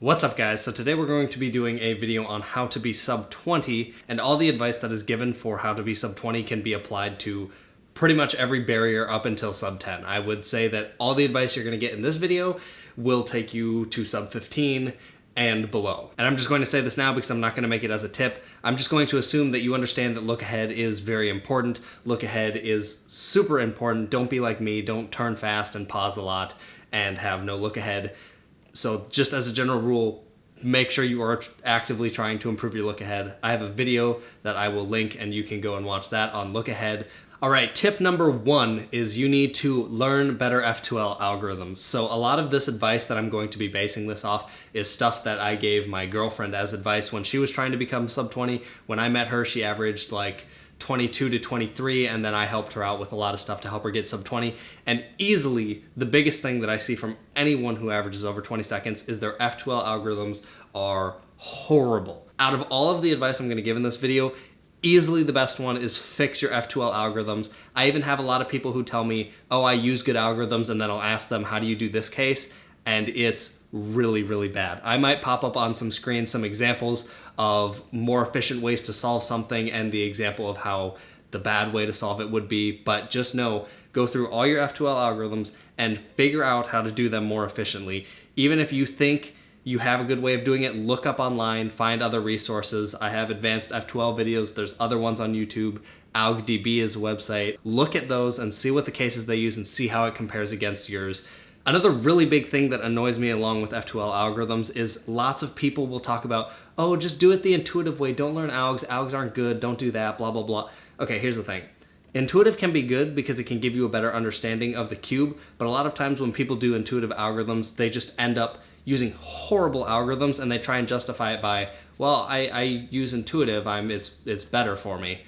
What's up guys? So today we're going to be doing a video on how to be sub 20, and all the advice that is given for how to be sub 20 can be applied to pretty much every barrier up until sub 10. I would say that all the advice you're going to get in this video will take you to sub 15 and below. And I'm just going to say this now because I'm not going to make it as a tip. I'm just going to assume that you understand that look ahead is very important. Look ahead is super important. Don't be like me. Don't turn fast and pause a lot and have no look ahead. So just as a general rule, make sure you are actively trying to improve your look ahead. I have a video that I will link and you can go and watch that on look ahead. All right, tip number 1 is you need to learn better F2L algorithms. So a lot of this advice that I'm going to be basing this off is stuff that I gave my girlfriend as advice when she was trying to become sub 20. When I met her, she averaged like 22 to 23, and then I helped her out with a lot of stuff to help her get sub 20. And easily the biggest thing that I see from anyone who averages over 20 seconds is their F2L algorithms are horrible. Out of all of the advice I'm going to give in this video, easily the best one is fix your F2L algorithms. I even have a lot of people who tell me, oh, I use good algorithms, and then I'll ask them, how do you do this case? And it's really, really bad. I might pop up on some screens some examples of more efficient ways to solve something and the example of how the bad way to solve it would be, but just know, go through all your F2L algorithms and figure out how to do them more efficiently. Even if you think you have a good way of doing it, look up online, find other resources. I have advanced F2L videos. There's other ones on YouTube. AlgDB is a website. Look at those and see what the cases they use and see how it compares against yours. Another really big thing that annoys me along with F2L algorithms is lots of people will talk about, oh, just do it the intuitive way. Don't learn algs. Algs aren't good. Don't do that, blah, blah, blah. Okay, here's the thing. Intuitive can be good because it can give you a better understanding of the cube, but a lot of times when people do intuitive algorithms, they just end up using horrible algorithms and they try and justify it by, well, I use intuitive, it's better for me.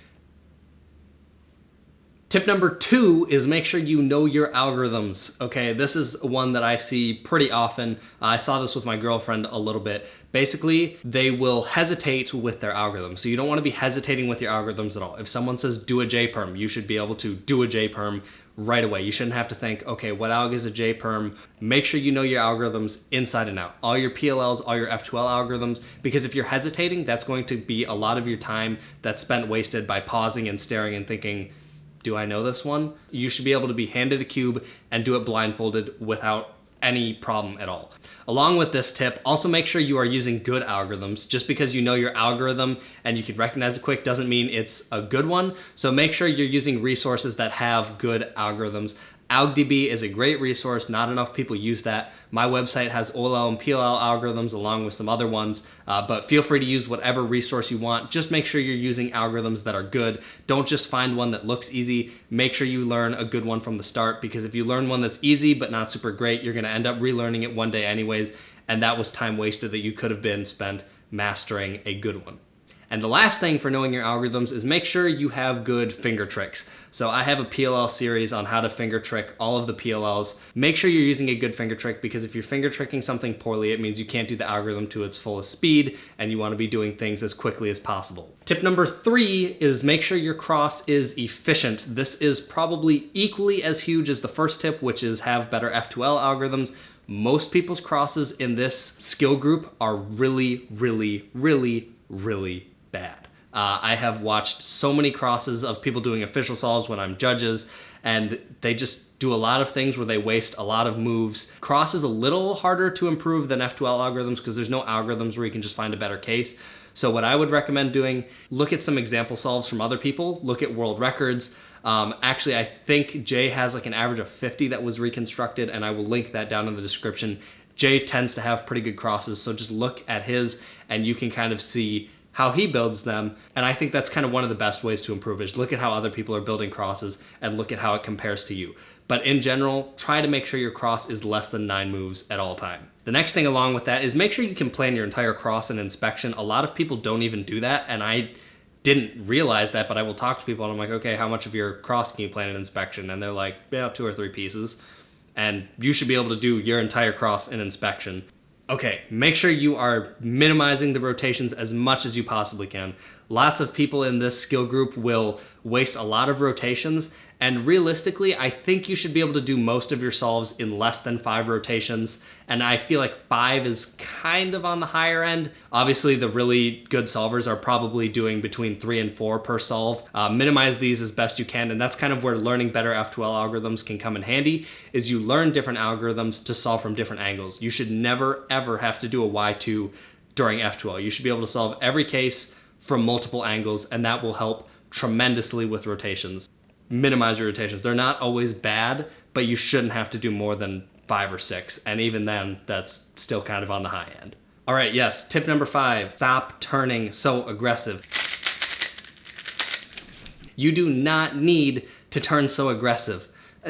Tip number 2 is make sure you know your algorithms. Okay, this is one that I see pretty often. I saw this with my girlfriend a little bit. Basically, they will hesitate with their algorithms. So you don't want to be hesitating with your algorithms at all. If someone says do a J-perm, you should be able to do a J-perm right away. You shouldn't have to think, okay, what alg is a J-perm? Make sure you know your algorithms inside and out. All your PLLs, all your F2L algorithms, because if you're hesitating, that's going to be a lot of your time that's spent wasted by pausing and staring and thinking, do I know this one? You should be able to be handed a cube and do it blindfolded without any problem at all. Along with this tip, also make sure you are using good algorithms. Just because you know your algorithm and you can recognize it quick doesn't mean it's a good one. So make sure you're using resources that have good algorithms. AlgDB is a great resource. Not enough people use that. My website has OLL and PLL algorithms along with some other ones, but feel free to use whatever resource you want. Just make sure you're using algorithms that are good. Don't just find one that looks easy. Make sure you learn a good one from the start, because if you learn one that's easy but not super great, you're going to end up relearning it one day anyways, and that was time wasted that you could have been spent mastering a good one. And the last thing for knowing your algorithms is make sure you have good finger tricks. So I have a PLL series on how to finger trick all of the PLLs. Make sure you're using a good finger trick, because if you're finger tricking something poorly, it means you can't do the algorithm to its fullest speed, and you want to be doing things as quickly as possible. Tip number 3 is make sure your cross is efficient. This is probably equally as huge as the first tip, which is have better F2L algorithms. Most people's crosses in this skill group are really, really, really, really bad. I have watched so many crosses of people doing official solves when I'm judges, and they just do a lot of things where they waste a lot of moves. Cross is a little harder to improve than F2L algorithms because there's no algorithms where you can just find a better case. So what I would recommend doing, look at some example solves from other people, look at world records. Actually, I think Jay has like an average of 50 that was reconstructed, and I will link that down in the description. Jay tends to have pretty good crosses, so just look at his and you can kind of see how he builds them. And I think that's kind of one of the best ways to improve is look at how other people are building crosses and look at how it compares to you. But in general, try to make sure your cross is less than 9 moves at all time. The next thing along with that is make sure you can plan your entire cross and inspection. A lot of people don't even do that, and I didn't realize that, but I will talk to people and I'm like, okay, how much of your cross can you plan in inspection? And they're like, yeah, 2 or 3 pieces. And you should be able to do your entire cross in inspection. Okay, make sure you are minimizing the rotations as much as you possibly can. Lots of people in this skill group will waste a lot of rotations, and realistically, I think you should be able to do most of your solves in less than 5 rotations, and I feel like 5 is kind of on the higher end. Obviously, the really good solvers are probably doing between 3 and 4 per solve. Minimize these as best you can, and that's kind of where learning better F2L algorithms can come in handy, is you learn different algorithms to solve from different angles. You should never, ever have to do a Y2 during F2L. You should be able to solve every case from multiple angles, and that will help tremendously with rotations. Minimize your rotations. They're not always bad, but you shouldn't have to do more than 5 or 6, and even then, that's still kind of on the high end. All right, yes, tip number 5, stop turning so aggressive. You do not need to turn so aggressive.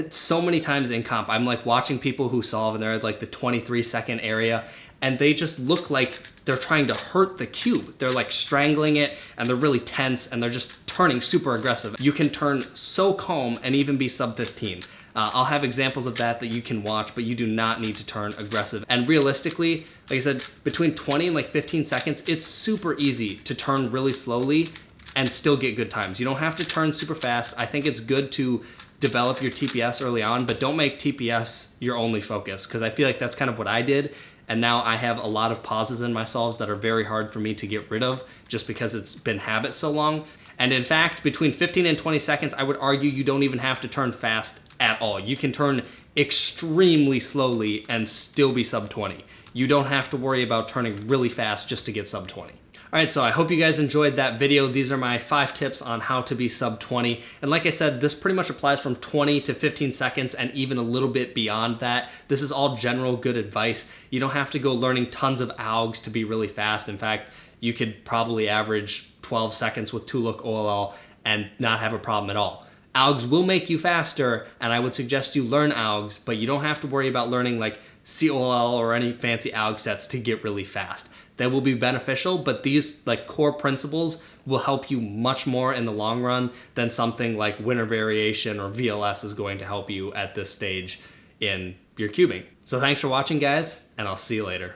So many times in comp, I'm like watching people who solve and they're at like the 23-second area, and they just look like they're trying to hurt the cube. They're like strangling it, and they're really tense, and they're just turning super aggressive. You can turn so calm and even be sub 15. I'll have examples of that you can watch, but you do not need to turn aggressive. And realistically, like I said, between 20 and like 15 seconds, it's super easy to turn really slowly and still get good times. You don't have to turn super fast. I think it's good to develop your TPS early on, but don't make TPS your only focus, because I feel like that's kind of what I did. And now I have a lot of pauses in my solves that are very hard for me to get rid of just because it's been habit so long. And in fact, between 15 and 20 seconds, I would argue you don't even have to turn fast at all. You can turn extremely slowly and still be sub 20. You don't have to worry about turning really fast just to get sub 20. All right, so I hope you guys enjoyed that video. These are my 5 tips on how to be sub 20. And like I said, this pretty much applies from 20 to 15 seconds and even a little bit beyond that. This is all general good advice. You don't have to go learning tons of algs to be really fast. In fact, you could probably average 12 seconds with 2-look OLL and not have a problem at all. Algs will make you faster, and I would suggest you learn algs, but you don't have to worry about learning like COLL or any fancy alg sets to get really fast. That will be beneficial, but these like core principles will help you much more in the long run than something like winner variation or VLS is going to help you at this stage in your cubing. So thanks for watching, guys, and I'll see you later.